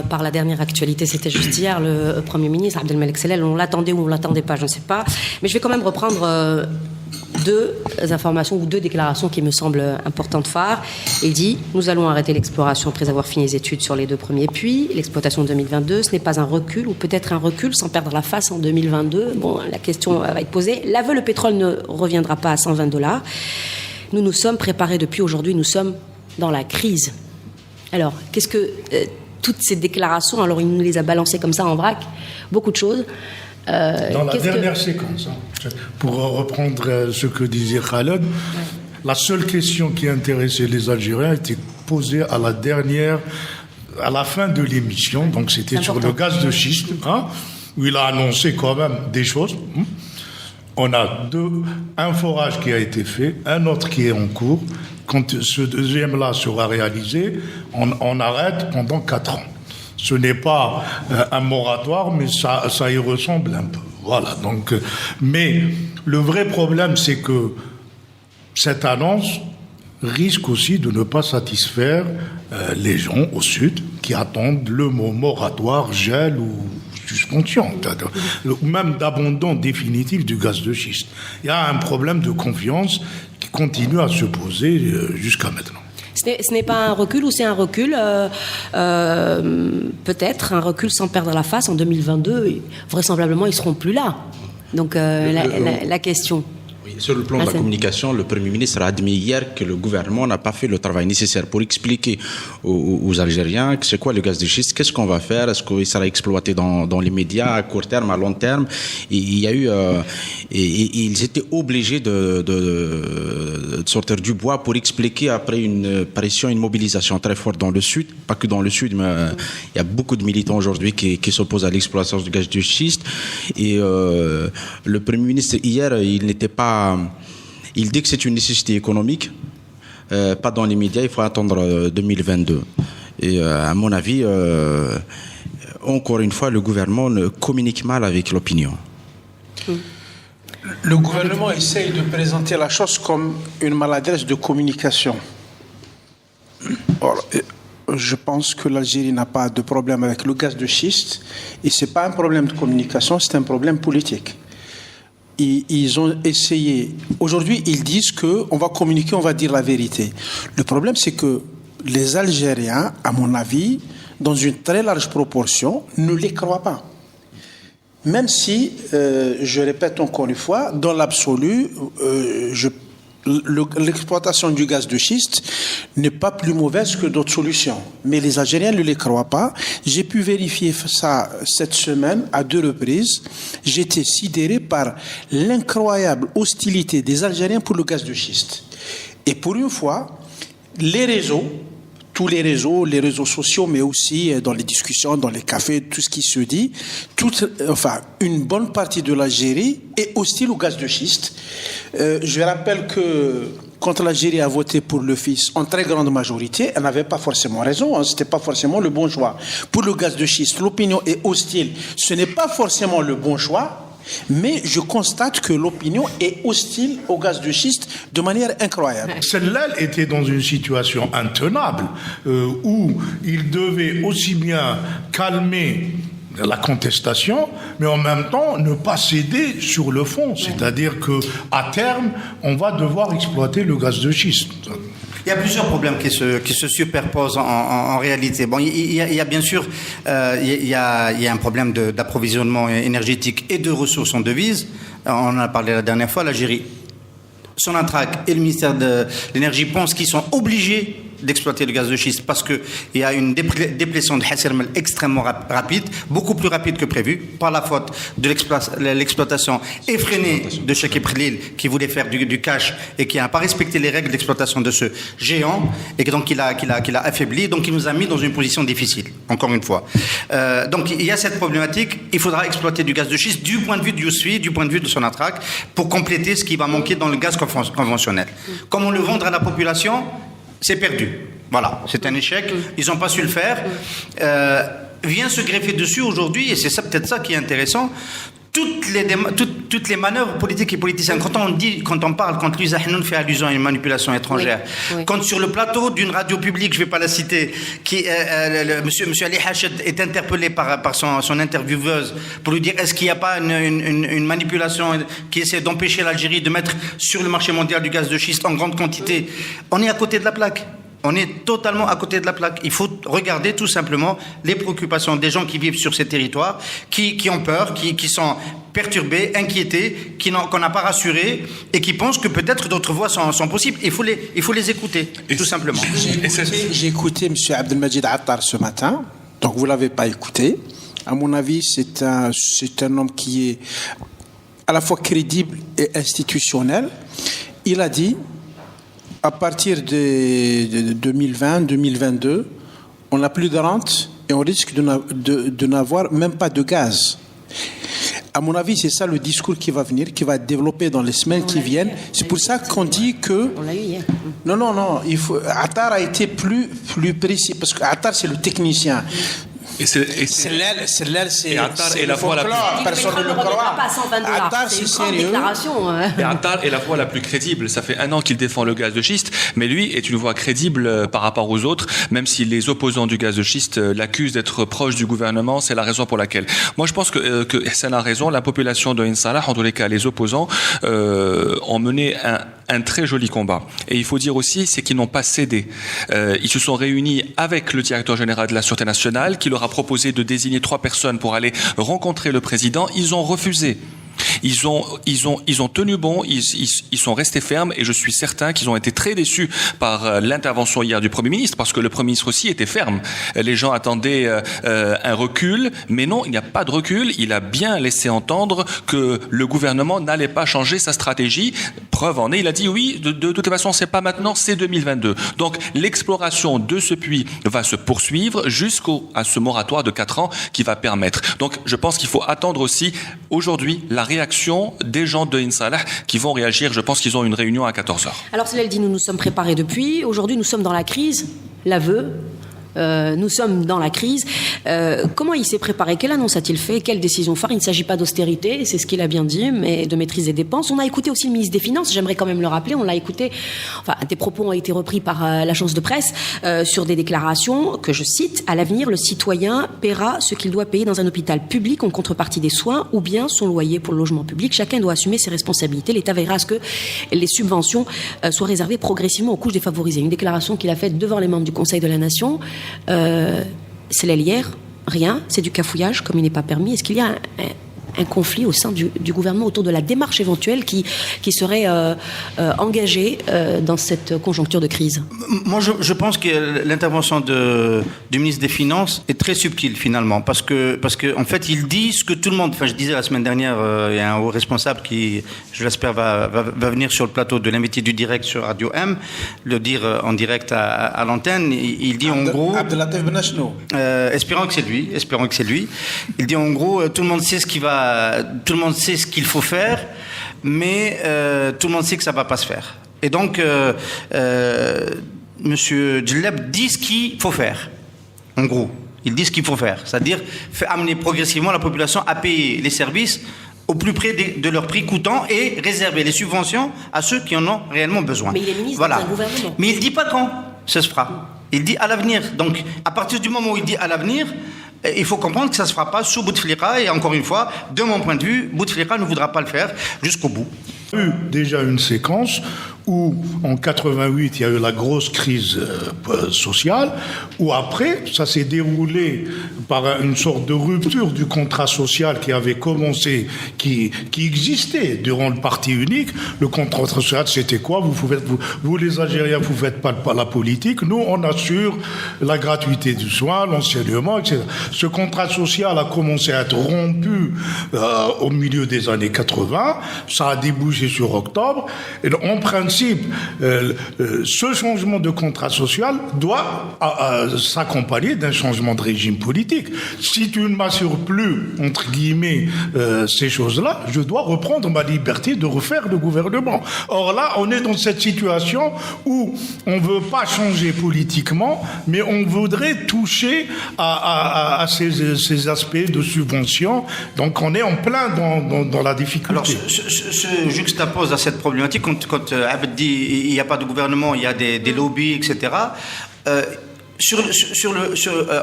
par la dernière actualité, c'était juste hier, le Premier ministre Abdelmalek Sellel, on l'attendait ou on ne l'attendait pas, je ne sais pas. Mais je vais quand même reprendre deux informations ou deux déclarations qui me semblent importantes phares. Il dit « Nous allons arrêter l'exploration après avoir fini les études sur les 2 premiers puits. L'exploitation de 2022, ce n'est pas un recul ou peut-être un recul sans perdre la face en 2022. » Bon, la question va être posée. L'aveu, le pétrole ne reviendra pas à $120. Nous nous sommes préparés depuis aujourd'hui, nous sommes dans la crise. Alors, qu'est-ce que toutes ces déclarations, alors il nous les a balancées comme ça en vrac, beaucoup de choses. Dans la dernière séquence, pour reprendre ce que disait Khaled, la seule question qui intéressait les Algériens était posée à la fin de l'émission, donc c'était sur le gaz de schiste, où il a annoncé quand même des choses. On a un forage qui a été fait, un autre qui est en cours. Quand ce deuxième-là sera réalisé, on arrête pendant 4 ans. Ce n'est pas un moratoire, mais ça y ressemble un peu. Voilà. Donc, mais le vrai problème, c'est que cette annonce risque aussi de ne pas satisfaire les gens au sud qui attendent le mot moratoire, gel ou suspension, ou même d'abandon définitif du gaz de schiste. Il y a un problème de confiance qui continue à se poser jusqu'à maintenant. Ce n'est pas un recul ou c'est un recul, peut-être un recul sans perdre la face en 2022. Vraisemblablement, ils ne seront plus là. Donc, la question. Oui, sur le plan de la communication, le Premier ministre a admis hier que le gouvernement n'a pas fait le travail nécessaire pour expliquer aux Algériens c'est quoi le gaz de schiste, qu'est-ce qu'on va faire, est-ce qu'il sera exploité dans les médias à court terme, à long terme. Et il y a eu, ils étaient obligés de sortir du bois pour expliquer après une pression, une mobilisation très forte dans le sud, pas que dans le sud, mais il y a beaucoup de militants aujourd'hui qui s'opposent à l'exploitation du gaz de schiste. Et le Premier ministre hier, il n'était pas. Il dit que c'est une nécessité économique, pas dans les médias, il faut attendre 2022. Et à mon avis, encore une fois, le gouvernement communique mal avec l'opinion. Le gouvernement essaye de présenter la chose comme une maladresse de communication. Or, je pense que l'Algérie n'a pas de problème avec le gaz de schiste, et ce n'est pas un problème de communication, c'est un problème politique. Ils ont essayé. Aujourd'hui, ils disent qu'on va communiquer, on va dire la vérité. Le problème, c'est que les Algériens, à mon avis, dans une très large proportion, ne les croient pas. Même si, je répète encore une fois, dans l'absolu, l'exploitation du gaz de schiste n'est pas plus mauvaise que d'autres solutions. Mais les Algériens ne les croient pas. J'ai pu vérifier ça cette semaine à 2 reprises. J'étais sidéré par l'incroyable hostilité des Algériens pour le gaz de schiste. Et pour une fois, les réseaux, tous les réseaux sociaux, mais aussi dans les discussions, dans les cafés, tout ce qui se dit, une bonne partie de l'Algérie est hostile au gaz de schiste. Je rappelle que quand l'Algérie a voté pour le fils en très grande majorité, elle n'avait pas forcément raison, c'était pas forcément le bon choix. Pour le gaz de schiste, l'opinion est hostile, ce n'est pas forcément le bon choix. Mais je constate que l'opinion est hostile au gaz de schiste de manière incroyable. Celle-là était dans une situation intenable où il devait aussi bien calmer la contestation, mais en même temps ne pas céder sur le fond. C'est-à-dire qu'à terme, on va devoir exploiter le gaz de schiste. Il y a plusieurs problèmes qui se superposent en réalité. Bon, il y a bien sûr il y a un problème d'approvisionnement énergétique et de ressources en devises. On en a parlé la dernière fois. L'Algérie, Sonatrach et le ministère de l'Énergie pensent qu'ils sont obligés d'exploiter le gaz de schiste parce qu'il y a une déplétion de Hassi R'Mel extrêmement rapide, beaucoup plus rapide que prévu, par la faute de l'exploitation effrénée de Cheikh Ebrlil qui voulait faire du cash et qui n'a pas respecté les règles d'exploitation de ce géant et donc qu'il a affaibli, donc il nous a mis dans une position difficile, encore une fois. Donc il y a cette problématique, il faudra exploiter du gaz de schiste du point de vue de Yousfi, du point de vue de Sonatrach, pour compléter ce qui va manquer dans le gaz conventionnel. Comment le vendre à la population ? C'est perdu. Voilà, c'est un échec. Ils n'ont pas su le faire. Vient se greffer dessus aujourd'hui, et c'est ça peut-être ça qui est intéressant, toutes les manœuvres politiques et politiciennes. Quand on parle, quand Louisa Hanoun fait allusion à une manipulation étrangère, quand sur le plateau d'une radio publique, je ne vais pas la citer, monsieur Ali Hached est interpellé par son intervieweuse pour lui dire est-ce qu'il n'y a pas une manipulation qui essaie d'empêcher l'Algérie de mettre sur le marché mondial du gaz de schiste en grande quantité. On est à côté de la plaque. On est totalement à côté de la plaque. Il faut regarder tout simplement les préoccupations des gens qui vivent sur ces territoires, qui ont peur, qui sont perturbés, inquiétés, qu'on n'a pas rassurés et qui pensent que peut-être d'autres voies sont possibles. Il faut les écouter, tout simplement. J'ai écouté M. Abdelmajid Attar ce matin, donc vous ne l'avez pas écouté. À mon avis, c'est un homme qui est à la fois crédible et institutionnel. Il a dit... À partir de 2020-2022, on n'a plus de rente et on risque de n'avoir même pas de gaz. À mon avis, c'est ça le discours qui va venir, qui va être développé dans les semaines qui viennent. C'est pour ça qu'on dit que... On l'a eu hier. Non. Attar a été plus précis, parce que Attar, c'est le technicien. C'est Attar est la voix la plus... Personne ne le croit. Attar, c'est une grande déclaration. Et Attar est la voix la plus crédible. Ça fait 1 an qu'il défend le gaz de schiste, mais lui est une voix crédible par rapport aux autres, même si les opposants du gaz de schiste l'accusent d'être proche du gouvernement. C'est la raison pour laquelle. Moi, je pense que Hassan a raison. La population de Ain Salah, en tous les cas, les opposants, ont mené un très joli combat. Et il faut dire aussi, c'est qu'ils n'ont pas cédé. Ils se sont réunis avec le directeur général de la Sûreté nationale, qui leur a proposé de désigner 3 personnes pour aller rencontrer le président. Ils ont refusé. Ils ont tenu bon, ils sont restés fermes et je suis certain qu'ils ont été très déçus par l'intervention hier du Premier ministre parce que le Premier ministre aussi était ferme. Les gens attendaient un recul, mais non, il n'y a pas de recul. Il a bien laissé entendre que le gouvernement n'allait pas changer sa stratégie. Preuve en est, il a dit oui, de toute façon, c'est pas maintenant, c'est 2022. Donc l'exploration de ce puits va se poursuivre jusqu'à ce moratoire de 4 ans qui va permettre. Donc je pense qu'il faut attendre aussi aujourd'hui la réaction des gens de Ain Salah qui vont réagir. Je pense qu'ils ont une réunion à 14h. Alors Célène dit, nous sommes préparés depuis. Aujourd'hui, nous sommes dans la crise. L'aveu. Nous sommes dans la crise. Comment il s'est préparé? Quelle annonce a-t-il fait? Quelle décision phare? Il ne s'agit pas d'austérité, c'est ce qu'il a bien dit, mais de maîtrise des dépenses. On a écouté aussi le ministre des Finances, j'aimerais quand même le rappeler, on l'a écouté, enfin, des propos ont été repris par l'agence de presse sur des déclarations que je cite: à l'avenir, le citoyen paiera ce qu'il doit payer dans un hôpital public en contrepartie des soins ou bien son loyer pour le logement public. Chacun doit assumer ses responsabilités. L'État veillera à ce que les subventions soient réservées progressivement aux couches défavorisées. Une déclaration qu'il a faite devant les membres du Conseil de la Nation. C'est l'Hélière, rien, c'est du cafouillage comme il n'est pas permis. Est-ce qu'il y a un conflit au sein du gouvernement autour de la démarche éventuelle qui serait engagée dans cette conjoncture de crise? Moi, je pense que l'intervention du ministre des Finances est très subtile finalement, parce que en fait, il dit ce que tout le monde. Enfin, je disais la semaine dernière, il y a un haut responsable qui, je l'espère, va venir sur le plateau de l'invité du direct sur Radio M, le dire en direct à l'antenne. Il dit en gros. Abdelatif Benachno. Espérons que c'est lui. Il dit en gros, tout le monde sait tout le monde sait ce qu'il faut faire, mais tout le monde sait que ça va pas se faire. Et donc, Monsieur Djellab dit ce qu'il faut faire. En gros, il dit ce qu'il faut faire, c'est-à-dire amener progressivement la population à payer les services au plus près de leur prix coûtant et réserver les subventions à ceux qui en ont réellement besoin. Mais il est ministre dans un gouvernement. Mais il ne dit pas quand ça se fera. Il dit à l'avenir. Donc, à partir du moment où il dit à l'avenir, il faut comprendre que ça ne se fera pas sous Bouteflika. Et encore une fois, de mon point de vue, Bouteflika ne voudra pas le faire jusqu'au bout. Il y a eu déjà une séquence où, en 88, il y a eu la grosse crise sociale, où après, ça s'est déroulé par une sorte de rupture du contrat social qui avait commencé, qui existait durant le parti unique. Le contrat social, c'était quoi? Vous les Algériens, vous ne faites pas la politique. Nous, on assure la gratuité du soin, l'enseignement, etc. Ce contrat social a commencé à être rompu au milieu des années 80. Ça a débouché sur octobre. Et en principe, principe, ce changement de contrat social doit s'accompagner d'un changement de régime politique. Si tu ne m'assures plus, entre guillemets, ces choses-là, je dois reprendre ma liberté de refaire le gouvernement. Or là, on est dans cette situation où on ne veut pas changer politiquement, mais on voudrait toucher à ces aspects de subvention. Donc on est en plein dans la difficulté. Alors, ce juxtapose à cette problématique, quand Abed dit il n'y a pas de gouvernement, il y a des lobbies, etc.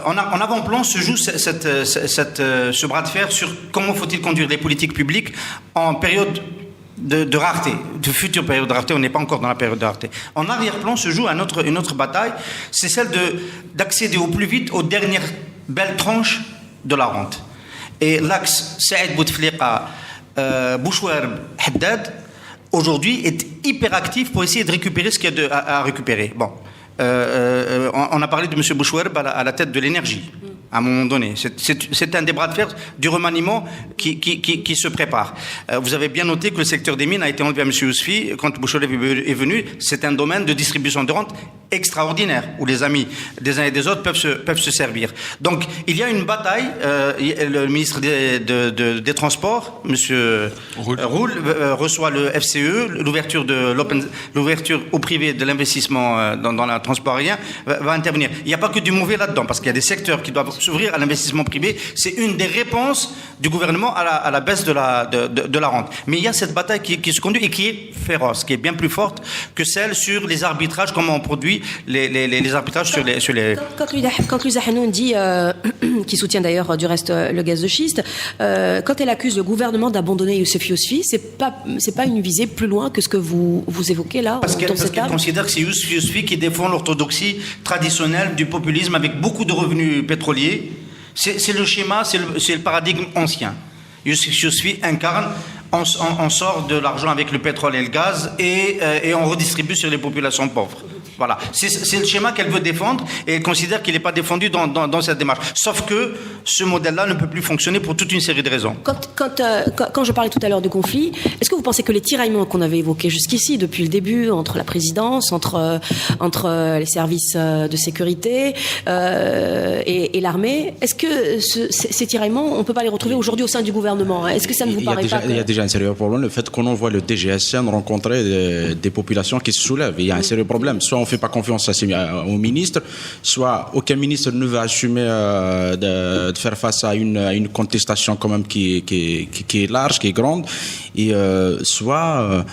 En avant-plan se joue ce bras de fer sur comment faut-il conduire les politiques publiques en période de rareté, de future période de rareté. On n'est pas encore dans la période de rareté. En arrière-plan se joue une autre bataille, c'est celle d'accéder au plus vite aux dernières belles tranches de la rente. Et l'axe Saïd Bouteflika, Bouchouarb, Haddad, aujourd'hui est hyper actif pour essayer de récupérer ce qu'il y a à récupérer. Bon, on a parlé de M. Bouchouarb à la tête de l'énergie. À un moment donné, c'est un des bras de fer du remaniement qui se prépare. Vous avez bien noté que le secteur des mines a été enlevé à M. Yousfi quand Bouchouarb est venu. C'est un domaine de distribution de rente extraordinaire où les amis des uns et des autres peuvent se servir. Donc il y a une bataille. Le ministre des Transports, M. Roule, reçoit le FCE, l'ouverture au privé de l'investissement dans le transport aérien va intervenir. Il n'y a pas que du mauvais là-dedans, parce qu'il y a des secteurs qui doivent s'ouvrir à l'investissement privé. C'est une des réponses du gouvernement à la baisse de la rente. Mais il y a cette bataille qui se conduit et qui est féroce, qui est bien plus forte que celle sur les arbitrages, comment on produit les arbitrages sur les... Quand Louisa Hanoun dit, qui soutient d'ailleurs du reste le gaz de schiste, quand elle accuse le gouvernement d'abandonner Youssef Yousfi, c'est pas une visée plus loin que ce que vous évoquez là. Parce qu'elle considère que c'est Youssef Yousfi qui défend l'orthodoxie traditionnelle du populisme avec beaucoup de revenus pétroliers. C'est le schéma, c'est le paradigme ancien. Youssef Yousfi incarne, on sort de l'argent avec le pétrole et le gaz et on redistribue sur les populations pauvres. Voilà, c'est le schéma qu'elle veut défendre et elle considère qu'il n'est pas défendu dans cette démarche. Sauf que ce modèle-là ne peut plus fonctionner pour toute une série de raisons. Quand je parlais tout à l'heure du conflit, est-ce que vous pensez que les tiraillements qu'on avait évoqués jusqu'ici, depuis le début, entre la présidence, entre les services de sécurité et l'armée, est-ce que ces tiraillements, on ne peut pas les retrouver aujourd'hui au sein du gouvernement? Est-ce que ça ne vous paraît pas? Il y a déjà un sérieux problème, le fait qu'on envoie le DGSN rencontrer des populations qui se soulèvent. Il y a un sérieux problème. Soit on ne fait pas confiance au ministre, soit aucun ministre ne veut assumer de faire face à une contestation quand même qui est large, qui est grande, et soit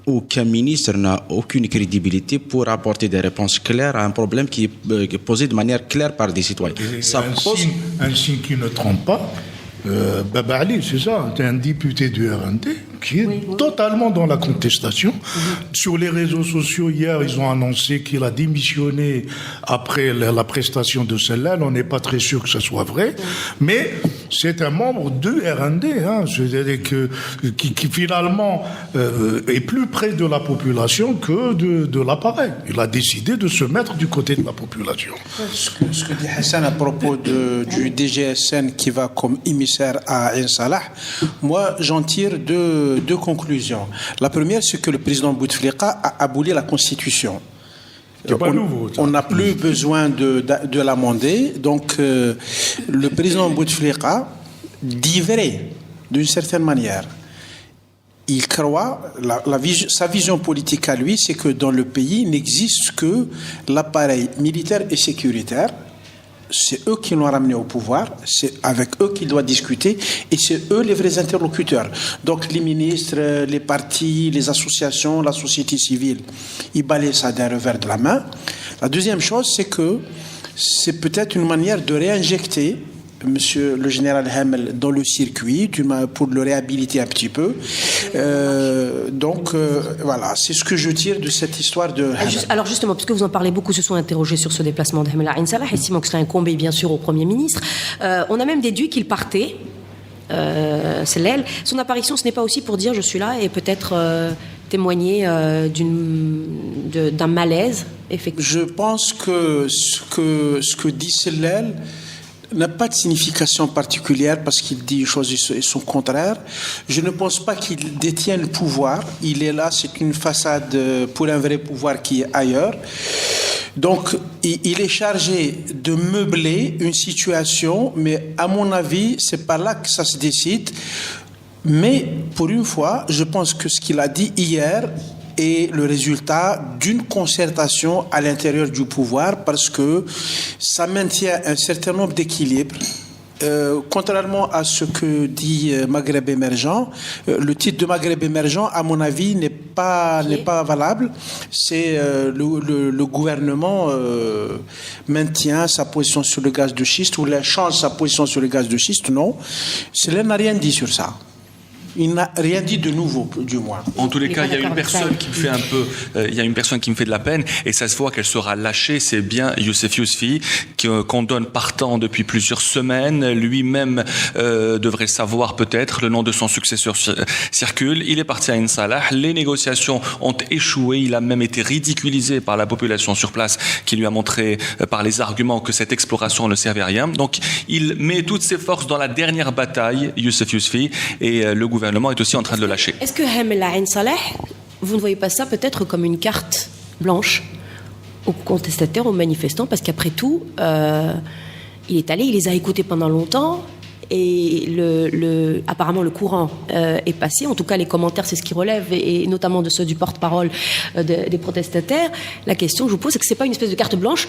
aucun ministre n'a aucune crédibilité pour apporter des réponses claires à un problème qui est posé de manière claire par des citoyens. Un signe qui ne trompe pas. Baba Ali, c'est ça, c'est un député du RND qui est totalement dans la contestation. Sur les réseaux sociaux, hier, ils ont annoncé qu'il a démissionné après la prestation de celle-là. On n'est pas très sûr que ce soit vrai, mais c'est un membre du RND, c'est-à-dire qui finalement est plus près de la population que de l'appareil. Il a décidé de se mettre du côté de la population. Ce que dit Hassan à propos du DGSN qui va comme émissaire à Ain Salah, moi j'en tire deux conclusions. La première, c'est que le président Bouteflika a aboli la Constitution. On n'a plus besoin de l'amender. Donc, le président Bouteflika dit vrai, d'une certaine manière. Il croit, sa vision politique à lui, c'est que dans le pays, il n'existe que l'appareil militaire et sécuritaire. C'est eux qui l'ont ramené au pouvoir, c'est avec eux qu'il doit discuter et c'est eux les vrais interlocuteurs. Donc les ministres, les partis, les associations, la société civile, ils balayent ça d'un revers de la main. La deuxième chose, c'est que c'est peut-être une manière de réinjecter Monsieur le général Hamel dans le circuit pour le réhabiliter un petit peu. Voilà, c'est ce que je tire de cette histoire de Hamel. Alors justement, puisque vous en parlez beaucoup, se sont interrogés sur ce déplacement de Hamel à Ain Salah, estimant que cela incombait bien sûr au Premier ministre. On a même déduit qu'il partait. C'est l'aile. Son apparition, ce n'est pas aussi pour dire je suis là et peut-être témoigner d'un malaise effectivement. Je pense que ce que dit Sellel n'a pas de signification particulière parce qu'il dit une chose et son contraire. Je ne pense pas qu'il détient le pouvoir. Il est là, c'est une façade pour un vrai pouvoir qui est ailleurs. Donc, il est chargé de meubler une situation, mais à mon avis, c'est pas là que ça se décide. Mais pour une fois, je pense que ce qu'il a dit hier est le résultat d'une concertation à l'intérieur du pouvoir parce que ça maintient un certain nombre d'équilibres. Contrairement à ce que dit Maghreb émergent, le titre de Maghreb émergent, à mon avis, n'est pas valable. C'est le gouvernement maintient sa position sur le gaz de schiste ou change sa position sur le gaz de schiste. Non, cela n'a rien dit sur ça. Il n'a rien dit de nouveau, du moins. En tous les cas, il y a une personne qui me fait une personne qui me fait de la peine, et ça se voit qu'elle sera lâchée. C'est bien Youssef Yousfi, qu'on donne partant depuis plusieurs semaines. Lui-même devrait savoir peut-être. Le nom de son successeur circule. Il est parti à Ain Salah. Les négociations ont échoué. Il a même été ridiculisé par la population sur place, qui lui a montré par les arguments que cette exploration ne servait à rien. Donc, il met toutes ses forces dans la dernière bataille, Youssef Yousfi, et le gouvernement est aussi en train de le lâcher. Est-ce que Hamel Ain Salah, vous ne voyez pas ça peut-être comme une carte blanche aux contestataires, aux manifestants, parce qu'après tout, il est allé, il les a écoutés pendant longtemps, et apparemment le courant est passé. En tout cas, les commentaires, c'est ce qui relève, et notamment de ceux du porte-parole des protestataires. La question que je vous pose, c'est que c'est pas une espèce de carte blanche.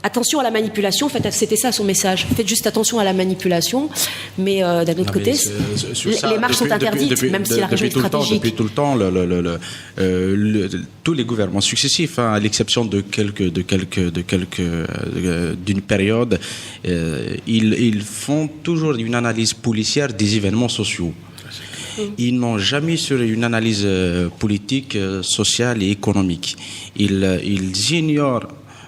Attention à la manipulation. En fait, c'était ça son message. Faites juste attention à la manipulation. Mais d'un autre côté, les marches sont interdites, même si la région est stratégique. Depuis tout le temps, tous les gouvernements successifs, à l'exception d'une période, ils font toujours une analyse policière des événements sociaux. Ils n'ont jamais sur une analyse politique, sociale et économique. Ils ignorent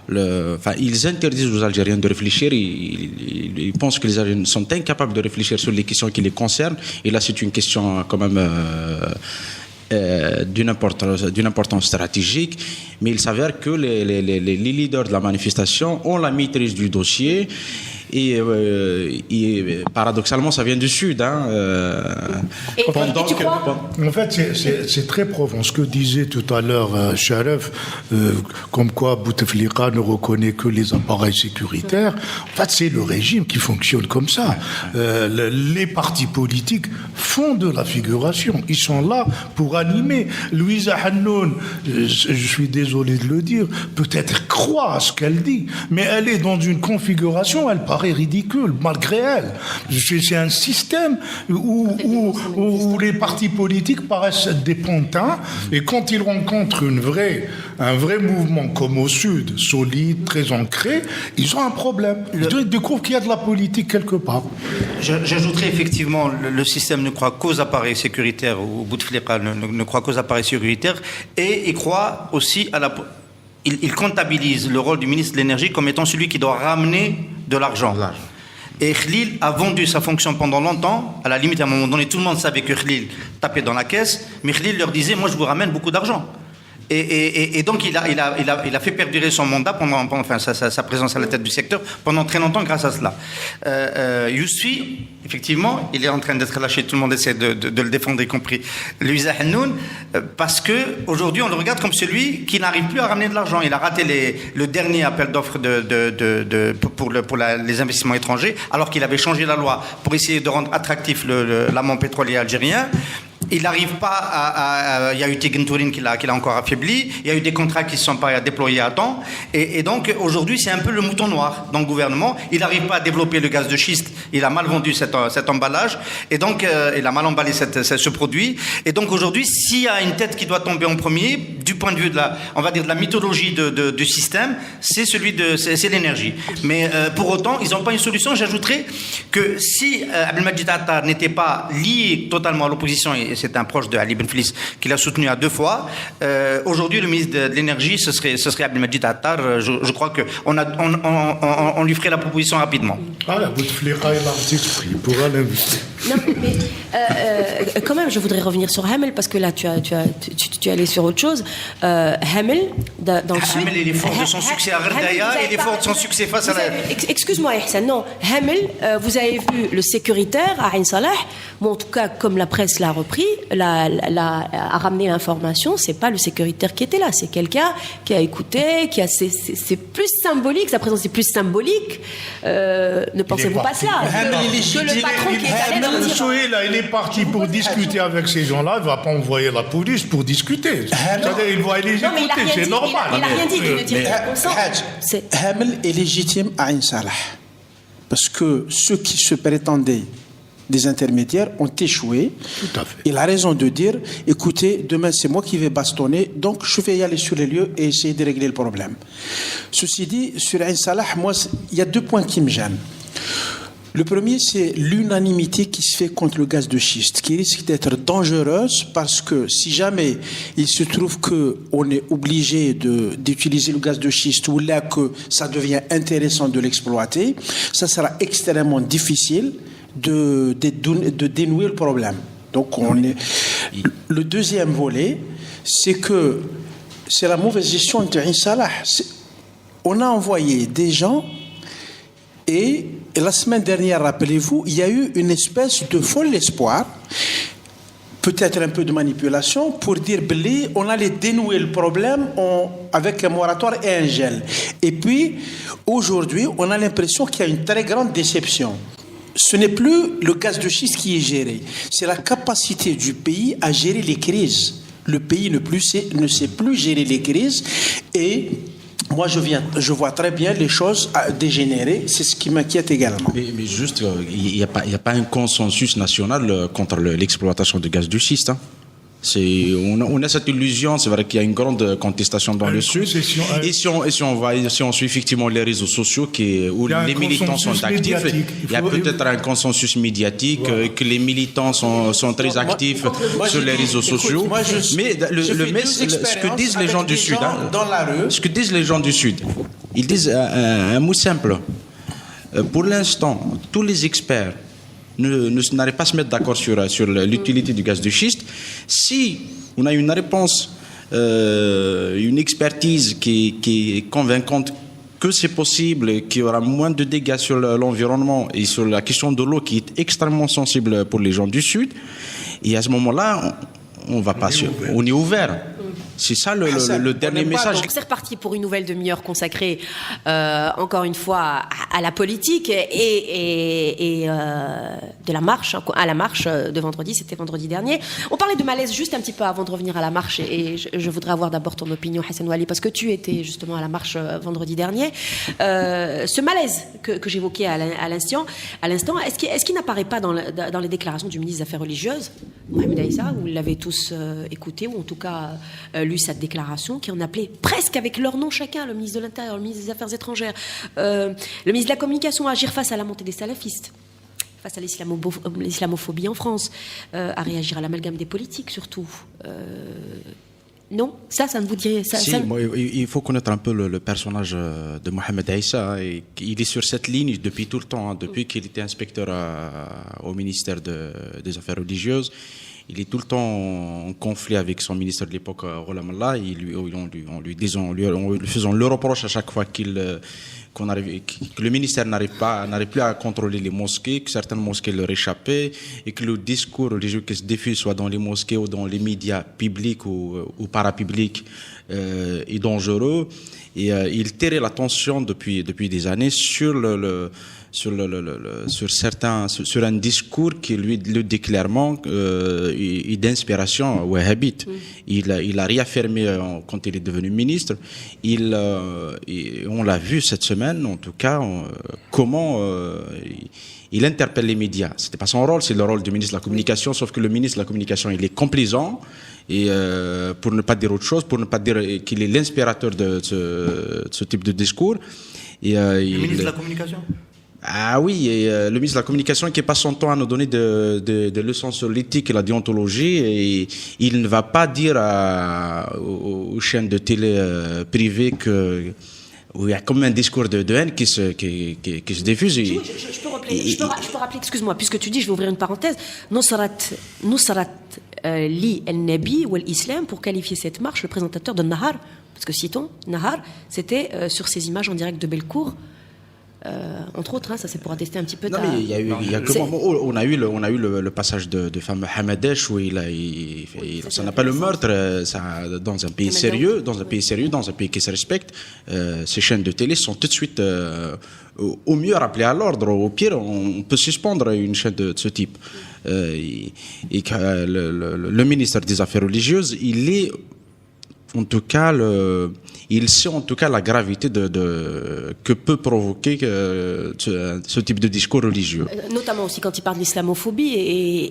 ils interdisent aux Algériens de réfléchir. Ils pensent que les Algériens sont incapables de réfléchir sur les questions qui les concernent. Et là, c'est une question quand même d'une importance stratégique. Mais il s'avère que les leaders de la manifestation ont la maîtrise du dossier. Et paradoxalement, ça vient du Sud. Et tu crois ? En fait, c'est très profond. Ce que disait tout à l'heure Sharef, comme quoi Bouteflika ne reconnaît que les appareils sécuritaires. En fait, c'est le régime qui fonctionne comme ça. Les partis politiques font de la figuration. Ils sont là pour animer. Louisa Hannoun, je suis désolé de le dire, peut-être croit à ce qu'elle dit, mais elle est dans une configuration, elle paraît ridicule, malgré elle. C'est un système où les partis politiques paraissent être des pantins, et quand ils rencontrent un vrai mouvement comme au Sud, solide, très ancré, ils ont un problème. Ils découvrent qu'il y a de la politique quelque part. J'ajouterais effectivement, le système ne croit qu'aux appareils sécuritaires, ou Bouteflika ne croit qu'aux appareils sécuritaires, et il croit aussi à il comptabilise le rôle du ministre de l'Énergie comme étant celui qui doit ramener de l'argent. Et Khlil a vendu sa fonction pendant longtemps. À la limite, à un moment donné, tout le monde savait que Khlil tapait dans la caisse, mais Khlil leur disait « Moi, je vous ramène beaucoup d'argent ». Et donc, il a fait perdurer son mandat sa présence à la tête du secteur pendant très longtemps grâce à cela. Yousfi, effectivement, il est en train d'être lâché. Tout le monde essaie de le défendre, y compris Louisa Hannoun, parce qu'aujourd'hui, on le regarde comme celui qui n'arrive plus à ramener de l'argent. Il a raté le dernier appel d'offres pour les investissements étrangers, alors qu'il avait changé la loi pour essayer de rendre attractif l'amont pétrolier algérien. Il n'arrive pas il y a eu Tigentourin qui l'a encore affaibli, il y a eu des contrats qui ne sont pas déployés à temps, et donc aujourd'hui c'est un peu le mouton noir dans le gouvernement. Il n'arrive pas à développer le gaz de schiste, il a mal vendu cet emballage, et donc il a mal emballé ce produit, et donc aujourd'hui s'il y a une tête qui doit tomber en premier, du point de vue de la mythologie du système, c'est l'énergie. Mais pour autant, ils n'ont pas une solution. J'ajouterais que si Abdelmadjid Attar n'était pas lié totalement à l'opposition, et c'est un proche de Ali Benflis qui l'a soutenu à 2 fois. Aujourd'hui, le ministre de l'Énergie, ce serait Abdelmadjid Attar. Je crois qu'on lui ferait la proposition rapidement. La Bouteflika, il a un petit esprit, il pourra l'inviter. Non, mais quand même, je voudrais revenir sur Hamel parce que là, tu es allé sur autre chose. Hamel, dans le sud. Hamel, il est fort de son succès à Gherdaya, il est fort de son succès face à la. Excuse-moi, Ihsan, non. Hamel, vous avez vu le sécuritaire à Ain Salah. Bon, en tout cas, comme la presse l'a repris, a ramené l'information. C'est pas le sécuritaire qui était là, c'est quelqu'un qui a écouté, c'est plus symbolique. Sa présence est plus symbolique. Ne pensez-vous pas cela? Le patron qui est allé dans le Souhaila, il est parti pour discuter avec ces gens-là. Il ne va pas envoyer la police pour discuter. C'est-à-dire, il va les écouter, c'est normal. Il n'a rien dit qu'il ne tirait pas consent. Hamel est légitime à Ain Salah. Parce que ceux qui se prétendaient des intermédiaires ont échoué. Tout à fait. Il a raison de dire, écoutez, demain c'est moi qui vais bastonner, donc je vais y aller sur les lieux et essayer de régler le problème. Ceci dit, sur Ain Salah, moi, il y a 2 points qui me gênent. Le premier, c'est l'unanimité qui se fait contre le gaz de schiste, qui risque d'être dangereuse parce que si jamais il se trouve qu'on est obligé d'utiliser le gaz de schiste ou là que ça devient intéressant de l'exploiter, ça sera extrêmement difficile de dénouer le problème. Donc le deuxième volet, c'est que c'est la mauvaise gestion de Ain Salah. On a envoyé des gens et la semaine dernière, rappelez-vous, il y a eu une espèce de fol espoir, peut-être un peu de manipulation, pour dire blé, on allait dénouer le problème avec un moratoire et un gel. Et puis, aujourd'hui, on a l'impression qu'il y a une très grande déception. Ce n'est plus le gaz de schiste qui est géré, c'est la capacité du pays à gérer les crises. Le pays ne sait plus gérer les crises et moi, je vois très bien les choses dégénérer. C'est ce qui m'inquiète également. Mais juste, il n'y a pas un consensus national contre l'exploitation de gaz de schiste. Hein. On a cette illusion, c'est vrai qu'il y a une grande contestation dans le Sud. Et si on suit effectivement les réseaux sociaux où les militants sont actifs, il y a peut-être un consensus médiatique, que les militants sont très actifs sur les réseaux sociaux. Mais ce que disent les gens du Sud, ce que disent les gens du Sud, ils disent un mot simple. Pour l'instant, tous les experts n'arrivent pas à se mettre d'accord sur l'utilité du gaz de schiste. Si on a une réponse, une expertise qui est convaincante que c'est possible, qu'il y aura moins de dégâts sur l'environnement et sur la question de l'eau qui est extrêmement sensible pour les gens du Sud, et à ce moment-là, on est ouvert. C'est ça le dernier message. Donc c'est reparti pour une nouvelle demi-heure consacrée encore une fois à la politique et de la marche, à la marche de vendredi, c'était vendredi dernier. On parlait de malaise juste un petit peu avant de revenir à la marche et je voudrais avoir d'abord ton opinion, Hassan Ouali, parce que tu étais justement à la marche vendredi dernier. Ce malaise que j'évoquais à l'instant, est-ce qu'il n'apparaît pas dans les déclarations du ministre des Affaires religieuses, Mohamed Aïssa, vous l'avez tous écouté, ou en tout cas lu cette déclaration, qui en appelait presque avec leur nom chacun, le ministre de l'Intérieur, le ministre des Affaires étrangères, le ministre de la Communication, à agir face à la montée des salafistes, face à l'islamophobie en France, à réagir à l'amalgame des politiques surtout. Non, ça ne vous dirait ça, il faut connaître un peu le personnage de Mohamed Aïssa. Il est sur cette ligne depuis tout le temps, depuis qu'il était inspecteur au ministère des Affaires religieuses. Il est tout le temps en conflit avec son ministre de l'époque, Ghulam Allah. En lui faisant le reproche à chaque fois que le ministère n'arrive plus à contrôler les mosquées, que certaines mosquées leur échappaient, et que le discours religieux qui se diffuse soit dans les mosquées ou dans les médias publics ou parapublics est dangereux. Et il tirait l'attention depuis des années sur un discours qui lui le dit clairement est d'inspiration wahhabite. Il a réaffirmé quand il est devenu ministre. On l'a vu cette semaine, en tout cas, comment il interpelle les médias. C'était pas son rôle, c'est le rôle du ministre de la Communication, sauf que le ministre de la Communication, il est complaisant. Et pour ne pas dire autre chose, pour ne pas dire qu'il est l'inspirateur de ce type de discours. Et, le ministre de la Communication. Ah oui, et le ministre de la Communication qui passe son temps à nous donner des leçons sur l'éthique et la déontologie, et il ne va pas dire aux chaînes de télé privées que où il y a comme un discours de haine qui se diffuse. Je peux rappeler, excuse-moi, puisque tu dis, je vais ouvrir une parenthèse, Nusrat Li el-Nabi ou l'Islam, pour qualifier cette marche, le présentateur de Nahar, parce que citons, Nahar, c'était sur ces images en direct de Bellecour, entre autres, ça c'est pour attester un petit peu. Non, mais il y a que on a eu le passage de fameux Hamadesh où ça n'a pas le meurtre, dans un pays sérieux, dans un pays qui se respecte, ces chaînes de télé sont tout de suite au mieux rappelées à l'ordre, au pire on peut suspendre une chaîne de ce type. Et que le ministre des Affaires religieuses, il sait en tout cas la gravité que peut provoquer ce type de discours religieux. Notamment aussi quand il parle d'islamophobie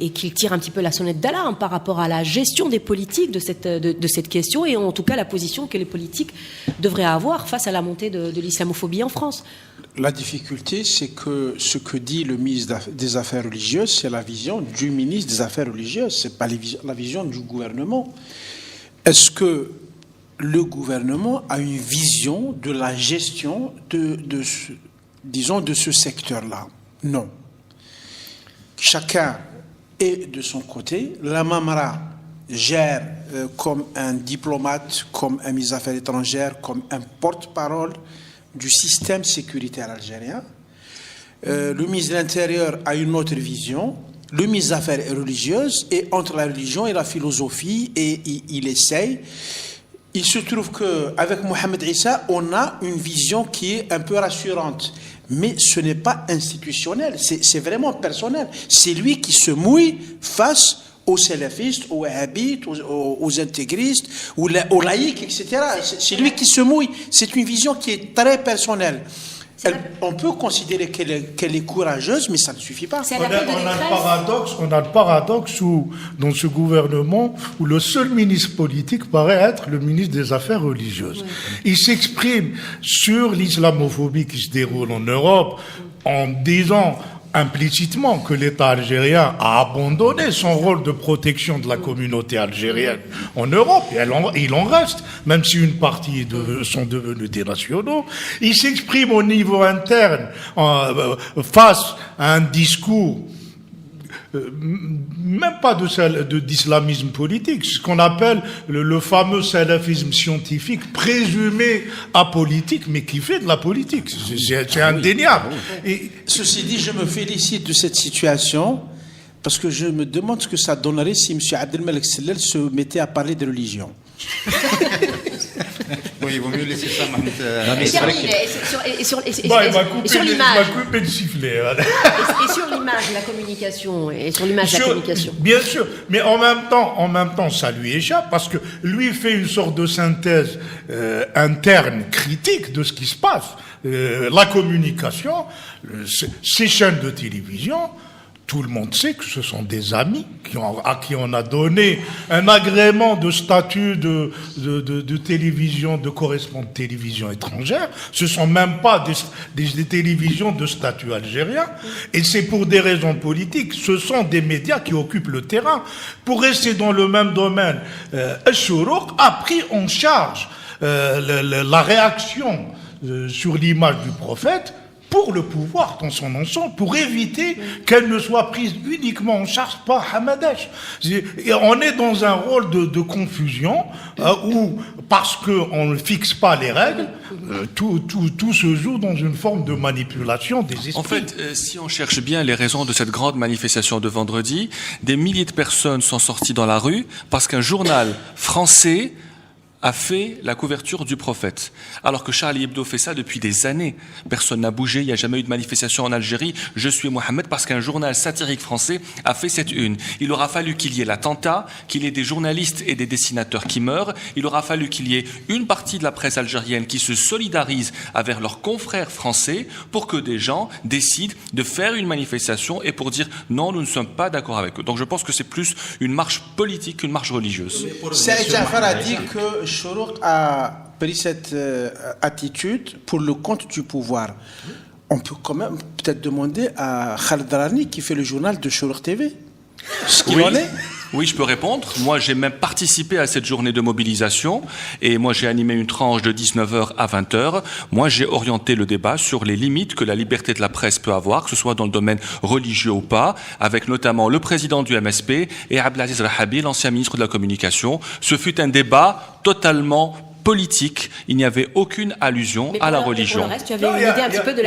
et qu'il tire un petit peu la sonnette d'alarme par rapport à la gestion des politiques de cette question et en tout cas la position que les politiques devraient avoir face à la montée de l'islamophobie en France. La difficulté, c'est que ce que dit le ministre des Affaires religieuses, c'est la vision du ministre des Affaires religieuses, c'est pas la vision du gouvernement. Est-ce que le gouvernement a une vision de la gestion de ce secteur-là? Non. Chacun est de son côté. La Mamra gère comme un diplomate, comme un ministre des Affaires étrangères, comme un porte-parole du système sécuritaire algérien. Le ministre de l'Intérieur a une autre vision. Le ministre des Affaires est religieuse et entre la religion et la philosophie, et il essaye. Il se trouve qu'avec Mohamed Issa, on a une vision qui est un peu rassurante. Mais ce n'est pas institutionnel, c'est vraiment personnel. C'est lui qui se mouille face aux salafistes, aux wahhabites, aux intégristes, aux laïcs, etc. C'est lui qui se mouille. C'est une vision qui est très personnelle. On peut considérer qu'elle est courageuse, mais ça ne suffit pas. On a le paradoxe dans ce gouvernement où le seul ministre politique paraît être le ministre des Affaires religieuses. Il s'exprime sur l'islamophobie qui se déroule en Europe en disant implicitement que l'État algérien a abandonné son rôle de protection de la communauté algérienne en Europe, et il en reste, même si une partie sont devenus des nationaux. Il s'exprime au niveau interne face à un discours même pas d'islamisme politique, ce qu'on appelle le fameux salafisme scientifique, présumé apolitique, mais qui fait de la politique. C'est indéniable. Et ceci dit, je me félicite de cette situation, parce que je me demande ce que ça donnerait si M. Abdelmalek Sellel se mettait à parler de religion. Oui, il vaut mieux laisser ça, Mahmoud. Et sur l'image. Et sur l'image, la communication. Et sur l'image, la communication. Bien sûr, mais en même temps, ça lui échappe, parce que lui fait une sorte de synthèse interne, critique de ce qui se passe. La communication, ces chaînes de télévision, tout le monde sait que ce sont des amis à qui on a donné un agrément de statut de télévision, de correspondant de télévision étrangère. Ce sont même pas des télévisions de statut algérien. Et c'est pour des raisons politiques. Ce sont des médias qui occupent le terrain. Pour rester dans le même domaine, Al-Shourouk a pris en charge la réaction sur l'image du prophète pour le pouvoir dans son ensemble, pour éviter qu'elle ne soit prise uniquement en charge par Hamadesh. Et on est dans un rôle de confusion où, parce qu'on ne fixe pas les règles, tout se joue dans une forme de manipulation des esprits. En fait, si on cherche bien les raisons de cette grande manifestation de vendredi, des milliers de personnes sont sorties dans la rue parce qu'un journal français a fait la couverture du prophète. Alors que Charlie Hebdo fait ça depuis des années. Personne n'a bougé, il n'y a jamais eu de manifestation en Algérie. Je suis Mohamed parce qu'un journal satirique français a fait cette une. Il aura fallu qu'il y ait l'attentat, qu'il y ait des journalistes et des dessinateurs qui meurent. Il aura fallu qu'il y ait une partie de la presse algérienne qui se solidarise avec leurs confrères français pour que des gens décident de faire une manifestation et pour dire non, nous ne sommes pas d'accord avec eux. Donc je pense que c'est plus une marche politique qu'une marche religieuse. Saïd Jafar a dit que Chourouk a pris cette attitude pour le compte du pouvoir. On peut quand même peut-être demander à Khaled Rani qui fait le journal de Chourouk TV ce qu'il en est. Oui, je peux répondre. Moi, j'ai même participé à cette journée de mobilisation et moi, j'ai animé une tranche de 19h à 20h. Moi, j'ai orienté le débat sur les limites que la liberté de la presse peut avoir, que ce soit dans le domaine religieux ou pas, avec notamment le président du MSP et Abdelaziz Rahabi, l'ancien ministre de la Communication. Ce fut un débat totalement politique, il n'y avait aucune allusion à la religion. Pour le reste, tu avais une idée un petit peu de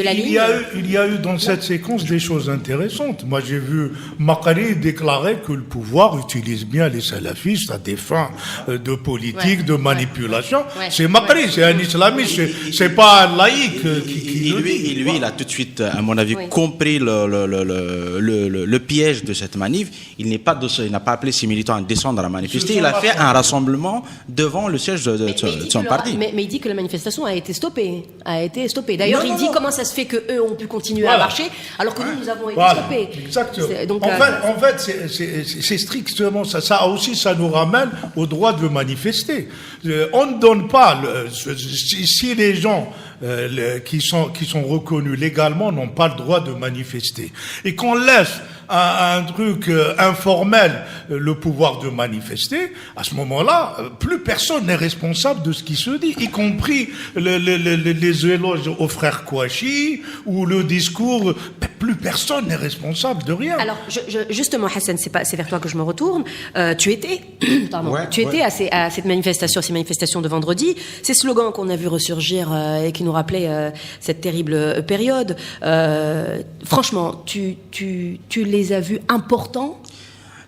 la ligne. Il y a eu dans cette séquence des choses intéressantes. Moi, j'ai vu Makari déclarer que le pouvoir utilise bien les salafistes à des fins de politique, de manipulation. C'est Makari, c'est un islamiste, c'est pas un laïc qui lui, il a tout de suite, à mon avis, compris le piège de cette manif. Il n'a pas appelé ses militants à descendre à manifester. Il a fait un rassemblement devant le siège de son parti. Mais il dit que la manifestation a été stoppée. D'ailleurs, il dit comment ça se fait qu'eux ont pu continuer à marcher alors que nous avons été stoppés. Exactement. Donc, en fait, c'est strictement ça. Ça aussi, ça nous ramène au droit de manifester. On ne donne pas... si les gens qui sont reconnus légalement n'ont pas le droit de manifester et qu'on laisse un truc informel le pouvoir de manifester, à ce moment-là, plus personne n'est responsable de ce qui se dit, y compris les éloges aux frères Kouachi ou le discours. Plus personne n'est responsable de rien. Alors, justement, Hassan, c'est vers toi que je me retourne. Tu étais à cette manifestation, ces manifestations de vendredi. Ces slogans qu'on a vu ressurgir et qui nous rappelaient cette terrible période. Franchement, tu les as vus importants?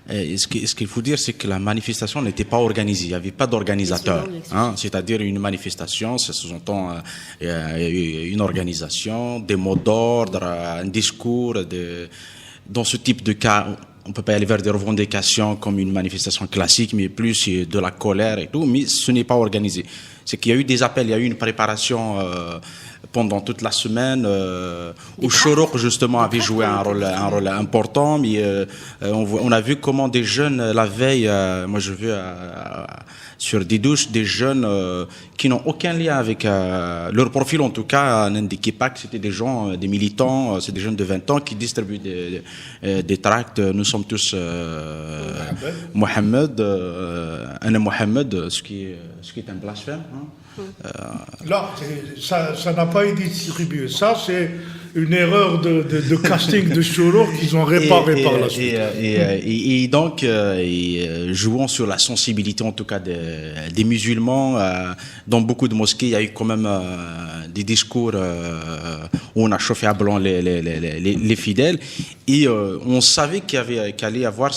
Ce qu'il faut dire, c'est que la manifestation n'était pas organisée. Il n'y avait pas d'organisateur. C'est-à-dire une manifestation, ça sous-entend une organisation, des mots d'ordre, un discours. Dans ce type de cas, on ne peut pas aller vers des revendications comme une manifestation classique, mais plus de la colère et tout. Mais ce n'est pas organisé. C'est qu'il y a eu des appels, il y a eu une préparation pendant toute la semaine où Chourouk justement avait joué un rôle important, mais on a vu comment des jeunes la veille, moi je vu sur des douches des jeunes qui n'ont aucun lien avec leur profil, en tout cas n'indiquait pas que c'était des gens, des militants, c'est des jeunes de 20 ans qui distribuent des tracts. Nous sommes tous Mohamed, Anna Mohamed, ce qui est un blasphème. Là, ça n'a pas été distribué. Ça, c'est une erreur de casting de Chourouk qu'ils ont réparé par la suite. Et donc, jouant sur la sensibilité, en tout cas, des musulmans, dans beaucoup de mosquées, il y a eu quand même des discours où on a chauffé à blanc les fidèles. Et on savait qu'il allait y avoir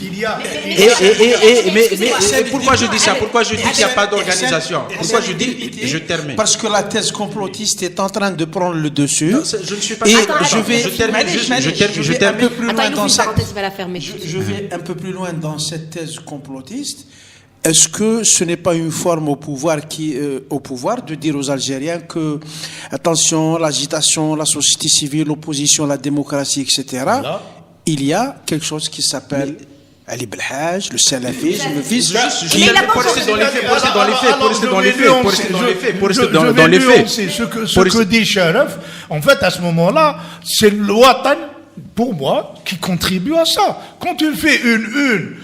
mais pourquoi je dis ça? Pourquoi je dis qu'il n'y a pas d'organisation? Pourquoi je dis... Je termine. Parce que la thèse complotiste est en train de prendre le dessus. Non, je ne suis pas... Et je termine un peu plus loin dans je vais un peu plus loin dans cette thèse complotiste. Est-ce que ce n'est pas une forme au pouvoir de dire aux Algériens que, attention, l'agitation, la société civile, l'opposition, la démocratie, etc., il y a quelque chose qui s'appelle Ali Belhaj, le salafisme, le vice. Pour rester dans les faits. Ce que dit Sharaf, en fait, à ce moment-là, c'est le Watan, pour moi, qui contribue à ça. Quand tu fais une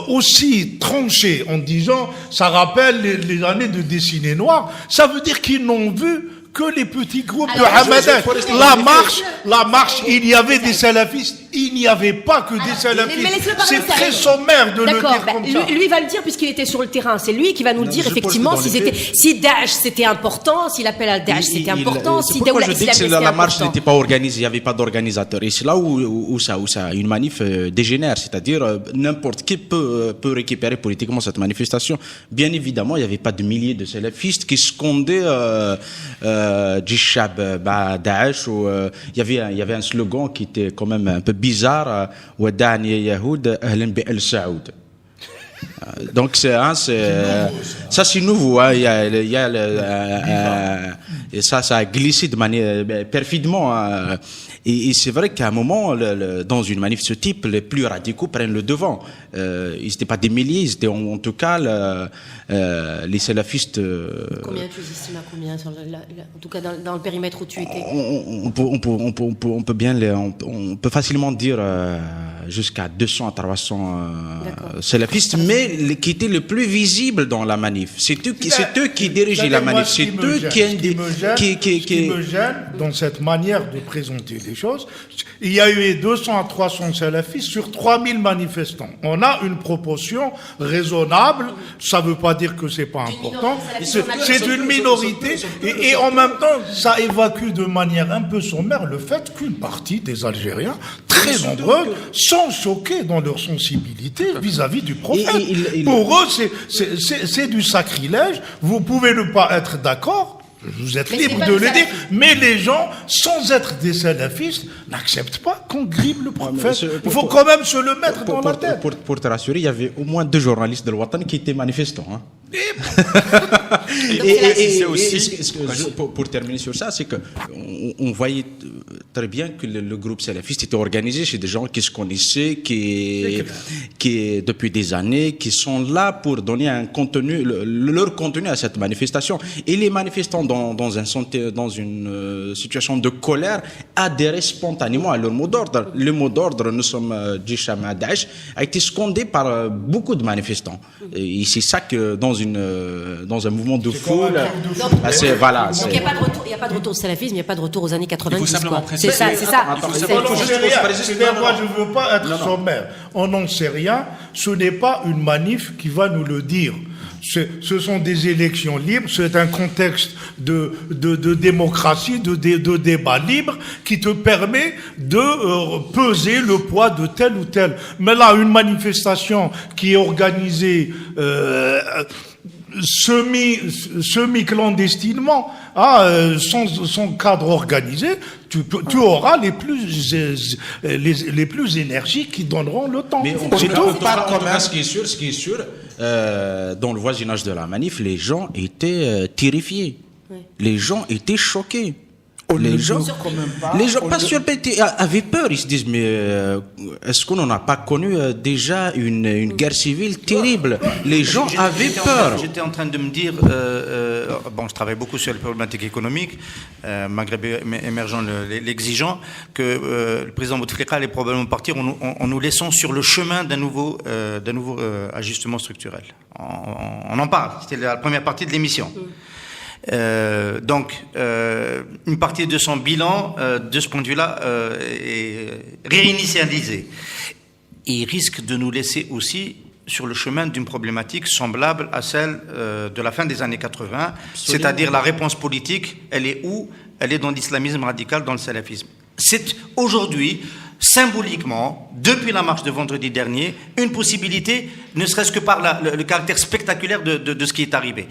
aussi tranchée en disant ça rappelle les années de dessinée noire, ça veut dire qu'ils n'ont vu que les petits groupes de Hamadan. La marche, il y avait des salafistes, il n'y avait pas que des salafistes. C'est très sommaire de le dire comme ça. Lui va le dire puisqu'il était sur le terrain. C'est lui qui va nous dire effectivement si Daesh c'était important, si l'appel à Daesh c'était important, si Daoula Islamiste c'était important. La marche n'était pas organisée, il n'y avait pas d'organisateur. Et c'est là où une manif dégénère, c'est-à-dire n'importe qui peut récupérer politiquement cette manifestation. Bien évidemment, il n'y avait pas de milliers de salafistes qui scandaient Jishab Daesh. Il y avait un slogan qui était quand même un peu bizarre. Wadani Yahoud, Ahlan bi al Saoud. Donc ça c'est nouveau. Hein. Et ça a glissé de manière perfidement. Et c'est vrai qu'à un moment, dans une manif de ce type, les plus radicaux prennent le devant. Ils n'étaient pas des milliers, ils étaient en tout cas les salafistes. Combien tu estimes à combien en tout cas dans le périmètre où tu étais? On peut facilement dire jusqu'à 200 à 300 salafistes, mais qui étaient les plus visibles dans la manif. C'est eux qui dirigeaient la manif. C'est eux qui me gêne dans cette manière de présenter les choses. Il y a eu 200 à 300 salafistes sur 3000 manifestants. On a une proportion raisonnable. Ça ne veut pas dire que c'est pas important. C'est une minorité. Et en même temps, ça évacue de manière un peu sommaire le fait qu'une partie des Algériens, très nombreux, sont choqués dans leur sensibilité vis-à-vis du prophète. Pour eux, c'est du sacrilège. Vous pouvez ne pas être d'accord. Vous êtes libre de le dire, mais les gens, sans être des salafistes, n'acceptent pas qu'on grippe le prophète. Il faut quand même se le mettre dans la tête. Pour te rassurer, il y avait au moins 2 journalistes de l'Ouatan qui étaient manifestants. Hein. Pour terminer sur ça, c'est que on voyait très bien que le groupe salafiste était organisé chez des gens qui se connaissaient, qui depuis des années, qui sont là pour donner un contenu, leur contenu à cette manifestation. Et les manifestants dans une situation de colère adhéraient spontanément à leur mot d'ordre. Le mot d'ordre, nous sommes Jisham à Daesh, a été scandé par beaucoup de manifestants. Et c'est ça que dans un mouvement de foule, voilà. Donc il n'y a pas de retour au salafisme, il n'y a pas de retour aux années 90. Il faut simplement préciser. C'est ça. Moi, je ne veux pas être sommaire. On n'en sait rien. Ce n'est pas une manif qui va nous le dire. Ce sont des élections libres, c'est un contexte de démocratie, de débat libre qui te permet de peser le poids de tel ou tel. Mais là, une manifestation qui est organisée semi-clandestinement, sans cadre organisé, tu auras les plus énergiques qui donneront le temps. Mais ce qui est sûr, dans le voisinage de la manif, les gens étaient terrifiés. Oui. Les gens étaient choqués. Les gens pas surpris, avaient peur. Ils se disent, mais est-ce qu'on n'en a pas connu déjà une guerre civile terrible? Les gens avaient peur. J'étais en train de me dire, je travaille beaucoup sur les problématiques économiques, Maghreb émergent l'exigeant, que le président Bouteflika allait probablement partir en nous laissant sur le chemin d'un nouveau ajustement structurel. On en parle, c'était la première partie de l'émission. Une partie de son bilan, de ce point de vue-là, est réinitialisée. Il risque de nous laisser aussi sur le chemin d'une problématique semblable à celle de la fin des années 80, c'est-à-dire la réponse politique, elle est où? Elle est dans l'islamisme radical, dans le salafisme. C'est aujourd'hui, symboliquement, depuis la marche de vendredi dernier, une possibilité, ne serait-ce que par le caractère spectaculaire de ce qui est arrivé.